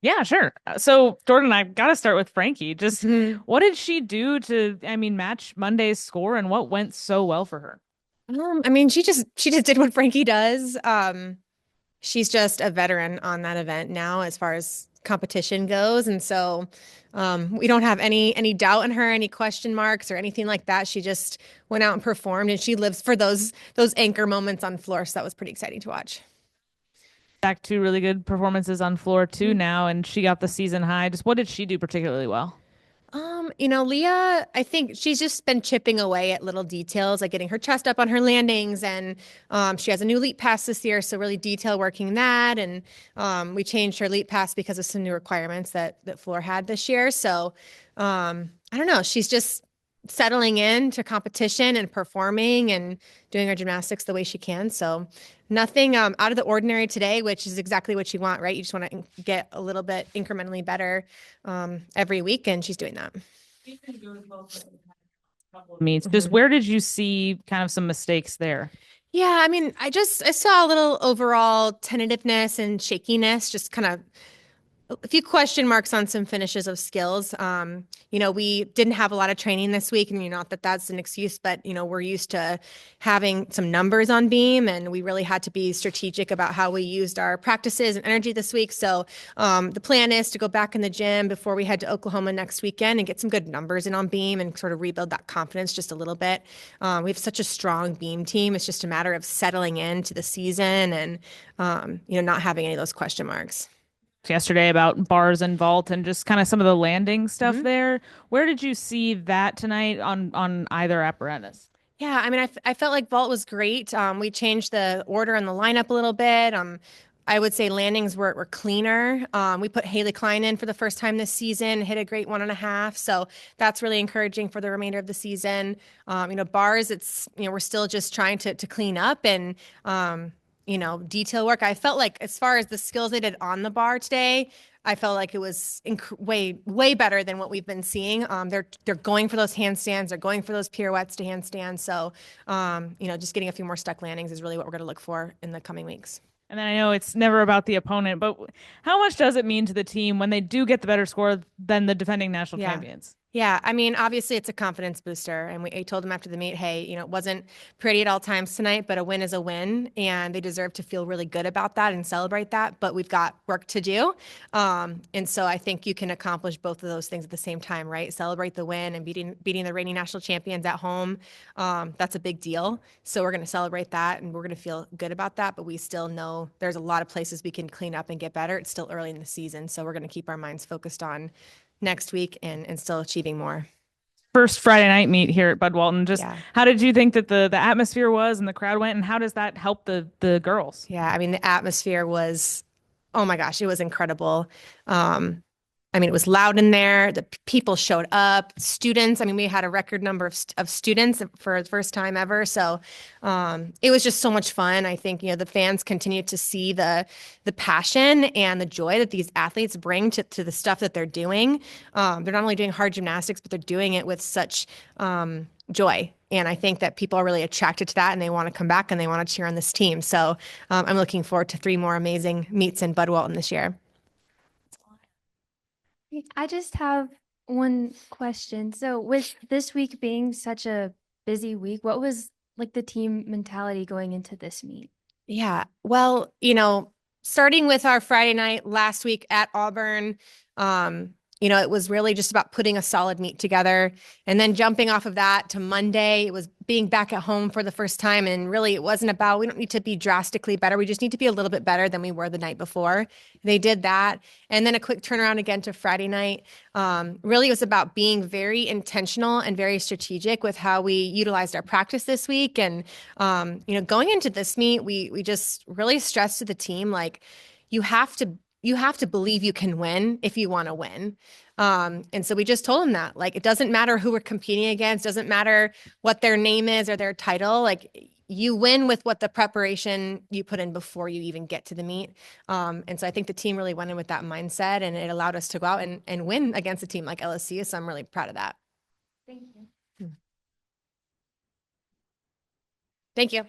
Yeah, sure. So, Jordan, I got to start with Frankie. Just Mhm. what did she do to, match Monday's score and what went so well for her? I mean, she just did what Frankie does. She's just a veteran on that event now as far as competition goes, and so we don't have any doubt in her, any question marks or anything like that. She just went out and performed, and she lives for those anchor moments on floor. So that was pretty exciting to watch. Back to really good performances on floor two Mhm. now, and she got the season high. Just what did she do particularly well? Leah, I think she's just been chipping away at little details, like getting her chest up on her landings, and she has a new leap pass this year, so really detail working that. And we changed her leap pass because of some new requirements that Floor had this year. So I don't know, she's just settling into competition and performing and doing her gymnastics the way she can. So nothing out of the ordinary today, which is exactly what you want, right? You just want to get a little bit incrementally better every week, and she's doing that. Meets. Just Mhm. where did you see kind of some mistakes there? Yeah, I mean, I saw a little overall tentativeness and shakiness, just kind of a few question marks on some finishes of skills. We didn't have a lot of training this week, and not that that's an excuse, but we're used to having some numbers on beam, and we really had to be strategic about how we used our practices and energy this week. So the plan is to go back in the gym before we head to Oklahoma next weekend and get some good numbers in on beam and sort of rebuild that confidence just a little bit. We have such a strong beam team. It's just a matter of settling into the season and not having any of those question marks. Yesterday about bars and vault and just kind of some of the landing stuff Mhm. there. Where did you see that tonight on either apparatus? Yeah, I mean, I felt like vault was great. We changed the order and the lineup a little bit. I would say landings were cleaner. We put Haley Klein in for the first time this season, hit a great 1.5. So that's really encouraging for the remainder of the season. Bars, we're still just trying to clean up and, detail work. I felt like as far as the skills they did on the bar today, I felt like it was way better than what we've been seeing. They're going for those handstands, they're going for those pirouettes to handstands. So, just getting a few more stuck landings is really what we're going to look for in the coming weeks. And then I know it's never about the opponent, but how much does it mean to the team when they do get the better score than the defending national Yeah. champions? Yeah. I mean, obviously it's a confidence booster. And I told them after the meet, hey, it wasn't pretty at all times tonight, but a win is a win. And they deserve to feel really good about that and celebrate that. But we've got work to do. And so I think you can accomplish both of those things at the same time, right? Celebrate the win and beating the reigning national champions at home. That's a big deal. So we're going to celebrate that and we're going to feel good about that. But we still know there's a lot of places we can clean up and get better. It's still early in the season. So we're going to keep our minds focused on next week and still achieving more. First Friday night meet here at Bud Walton. Just Yeah. how did you think that the atmosphere was and the crowd went, and how does that help the girls? Yeah. I mean, the atmosphere was, oh my gosh, it was incredible. Um, I mean, it was loud in there. The people showed up. Students. I mean, we had a record number of students for the first time ever. So it was just so much fun. I think the fans continue to see the passion and the joy that these athletes bring to the stuff that they're doing. They're not only doing hard gymnastics, but they're doing it with such joy. And I think that people are really attracted to that, and they want to come back and they want to cheer on this team. So I'm looking forward to 3 more amazing meets in Bud Walton this year. I just have one question. So, with this week being such a busy week, what was like the team mentality going into this meet? Yeah. Well, starting with our Friday night last week at Auburn, it was really just about putting a solid meet together. And then jumping off of that to Monday, it was being back at home for the first time. And really, it wasn't about, we don't need to be drastically better. We just need to be a little bit better than we were the night before. They did that. And then a quick turnaround again to Friday night. Really, it was about being very intentional and very strategic with how we utilized our practice this week. And going into this meet, we just really stressed to the team, like, you have to believe you can win if you want to win. And so we just told them that, like, it doesn't matter who we're competing against, doesn't matter what their name is or their title, like, you win with what the preparation you put in before you even get to the meet. And so I think the team really went in with that mindset, and it allowed us to go out and win against a team like LSU. So I'm really proud of that. Thank you. Thank you.